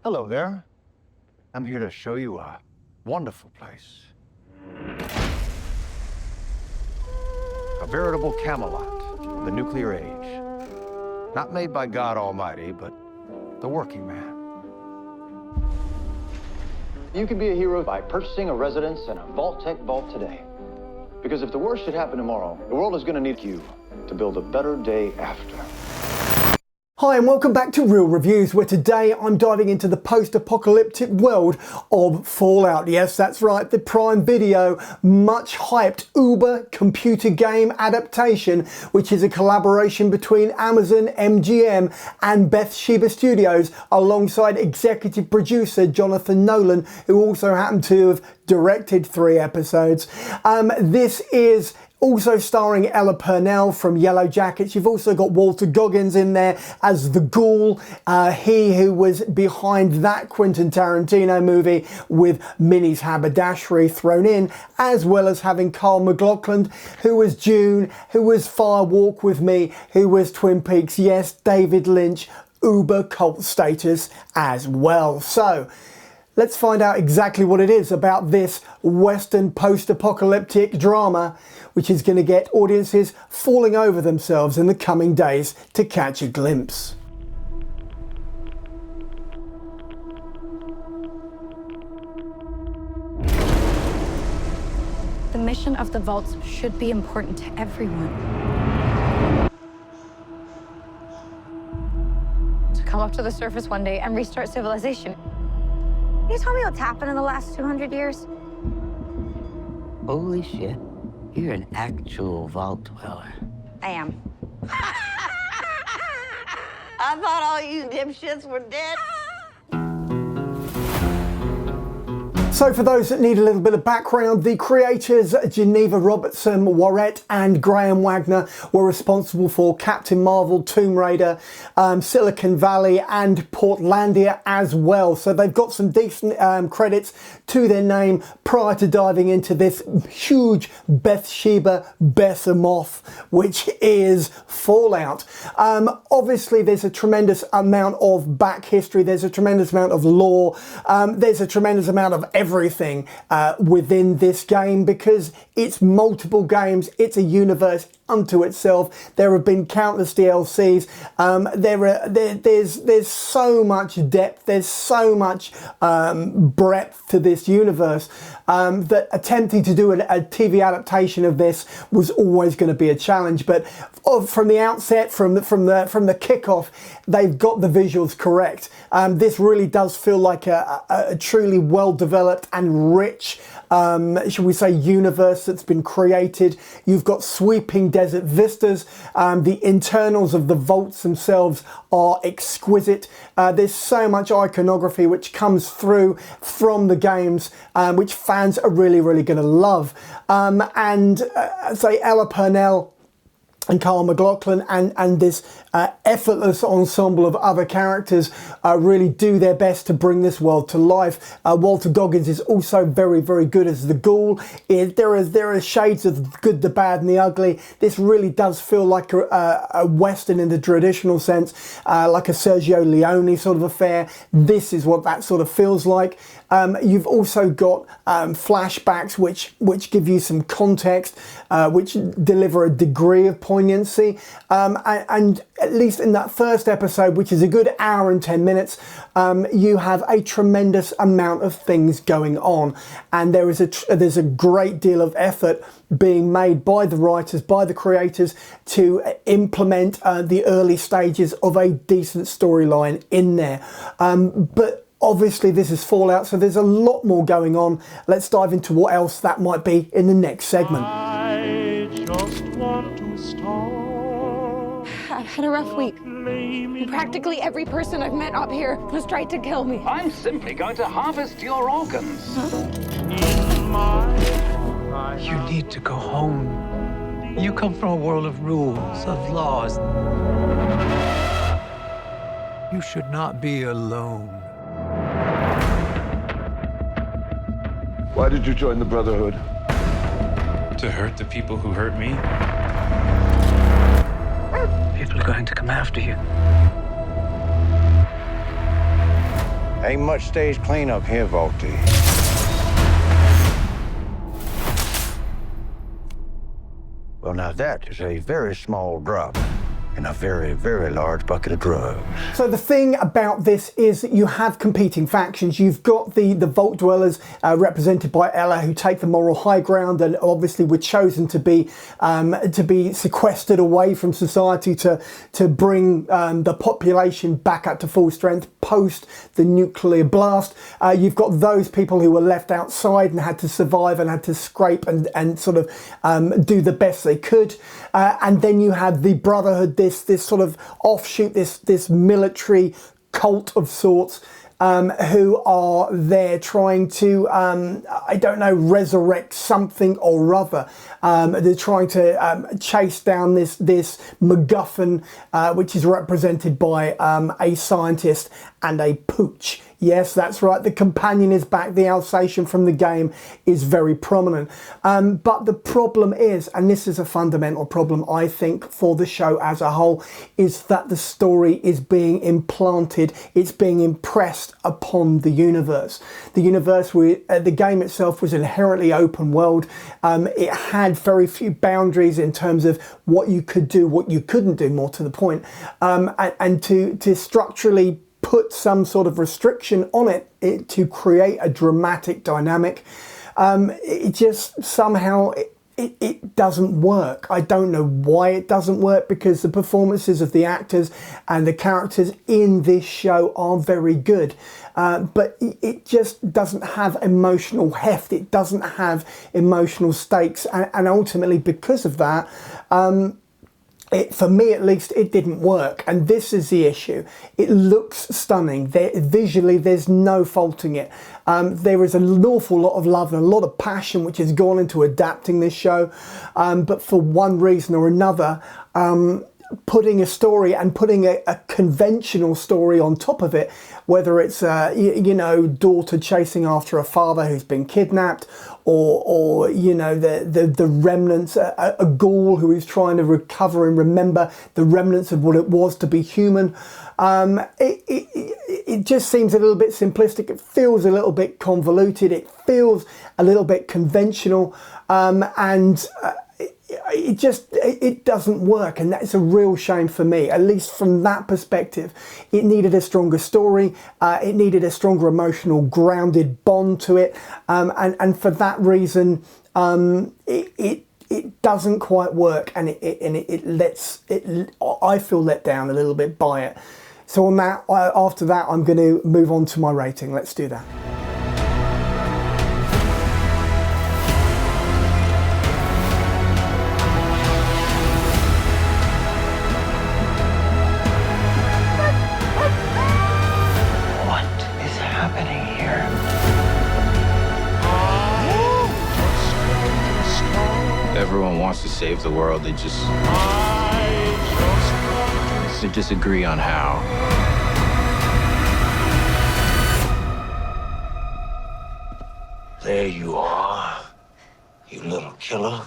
Hello there. I'm here to show you a wonderful place. A veritable Camelot of the nuclear age. Not made by God Almighty, but the working man. You can be a hero by purchasing a residence in a Vault-Tec vault today. Because if the worst should happen tomorrow, the world is going to need you to build a better day after. Hi and welcome back to Real Reviews, where today I'm diving into the post-apocalyptic world of Fallout. Yes, that's right, the Prime Video much hyped Uber computer game adaptation, which is a collaboration between Amazon, MGM and Bethesda Studios, alongside executive producer Jonathan Nolan, who also happened to have directed 3 episodes. This is also starring Purnell from Yellow Jackets. You've also got Walter Goggins in there as the Ghoul, he who was behind that Quentin Tarantino movie with Minnie's haberdashery thrown in, as well as having Carr MacLachlan, who was June, who was Fire Walk with Me, who was Twin Peaks. Yes, David Lynch, Uber cult status as well. So let's find out exactly what it is about this Western post-apocalyptic drama, which is going to get audiences falling over themselves in the coming days to catch a glimpse. The mission of the vaults should be important to everyone. To come up to the surface one day and restart civilization. Can you tell me what's happened in the last 200 years? Holy shit. You're an actual vault dweller. I am. I thought all you dipshits were dead. So for those that need a little bit of background, the creators Geneva Robertson-Dworet and Graham Wagner were responsible for Captain Marvel, Tomb Raider, Silicon Valley and Portlandia as well. So they've got some decent credits to their name prior to diving into this huge Bethesda behemoth, which is Fallout. Obviously there's a tremendous amount of back history, there's a tremendous amount of lore, there's a tremendous amount of everything within this game, because it's multiple games, it's a universe unto itself. There have been countless DLCs. There's so much depth, there's so much breadth to this universe that attempting to do a TV adaptation of this was always going to be a challenge. But from the outset, from the kickoff, they've got the visuals correct. This really does feel like a truly well developed and rich, should we say, universe that's been created. You've got sweeping desert vistas. The internals of the vaults themselves are exquisite. There's so much iconography which comes through from the games, which fans are really going to love. Say Purnell and Carl MacLachlan and this effortless ensemble of other characters really do their best to bring this world to life. Walter Goggins is also very good as the Ghoul. There are shades of good, the bad and the ugly. This really does feel like a Western in the traditional sense, like a Sergio Leone sort of affair. This is what that sort of feels like. You've also got flashbacks which give you some context, which deliver a degree of poignancy, and at least in that first episode, which is a good hour and 10 minutes, you have a tremendous amount of things going on, and there's a great deal of effort being made by the writers, by the creators, to implement the early stages of a decent storyline in there. But obviously this is Fallout, so there's a lot more going on. Let's dive into what else that might be in the next segment. I just want to start. I've had a rough week. Practically every person I've met up here has tried to kill me. I'm simply going to harvest your organs. You need to go home. You come from a world of rules, of laws. You should not be alone. Why did you join the Brotherhood? To hurt the people who hurt me? People are going to come after you. Ain't much stage cleanup here, Volty. Well, now that is a very small drop in a very, very large bucket of drugs. So the thing about this is that you have competing factions. You've got the Vault Dwellers represented by Ella, who take the moral high ground and obviously were chosen to be sequestered away from society to bring the population back up to full strength post the nuclear blast. You've got those people who were left outside and had to survive and had to scrape and sort of do the best they could. And then you had the Brotherhood, this sort of offshoot, this military cult of sorts, who are there trying to, I don't know, resurrect something or other. They're trying to chase down this MacGuffin, which is represented by a scientist and a pooch. Yes, that's right, the companion is back, the Alsatian from the game is very prominent. But the problem is, and this is a fundamental problem I think for the show as a whole, is that the story is being implanted, it's being impressed upon the universe. The universe, the game itself was inherently open world. It had very few boundaries in terms of what you could do, what you couldn't do, more to the point. And to structurally put some sort of restriction on it to create a dramatic dynamic, it just somehow it doesn't work. I don't know why it doesn't work, because the performances of the actors and the characters in this show are very good, but it just doesn't have emotional heft, it doesn't have emotional stakes, and ultimately because of that, for me at least, it didn't work, and this is the issue. It looks stunning. Visually, there's no faulting it. There is an awful lot of love and a lot of passion which has gone into adapting this show, but for one reason or another, putting a story and putting a conventional story on top of it, whether it's you know, daughter chasing after a father who's been kidnapped, or you know, the remnants, a ghoul who is trying to recover and remember the remnants of what it was to be human. It just seems a little bit simplistic. It feels a little bit convoluted. It feels a little bit conventional, and it doesn't work, and that's a real shame for me, at least from that perspective. It needed a stronger story, it needed a stronger emotional grounded bond to it, and for that reason it doesn't quite work, and I feel let down a little bit by it. So on that, after that, I'm going to move on to my rating. Let's do that. Everyone wants to save the world, they just disagree on how. There you are, you little killer.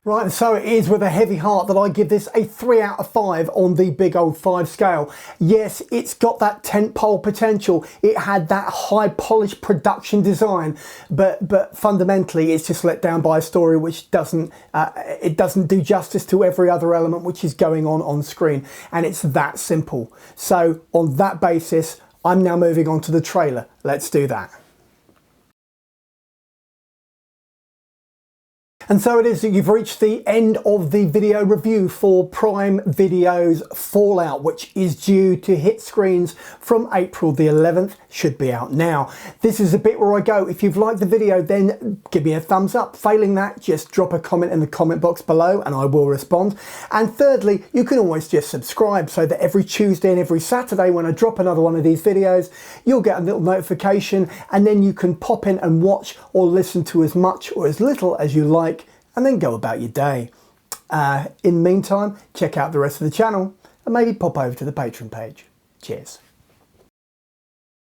Right, and so it is with a heavy heart that I give this a 3 out of 5 on the big old 5 scale. Yes, it's got that tentpole potential. It had that high polished production design, but fundamentally it's just let down by a story which doesn't do justice to every other element which is going on screen, and it's that simple. So on that basis, I'm now moving on to the trailer. Let's do that. And so it is that you've reached the end of the video review for Prime Video's Fallout, which is due to hit screens from April the 11th, should be out now. This is a bit where I go, if you've liked the video, then give me a thumbs up. Failing that, just drop a comment in the comment box below and I will respond. And thirdly, you can always just subscribe so that every Tuesday and every Saturday when I drop another one of these videos, you'll get a little notification, and then you can pop in and watch or listen to as much or as little as you like, and then go about your day. In the meantime, check out the rest of the channel and maybe pop over to the Patreon page. Cheers.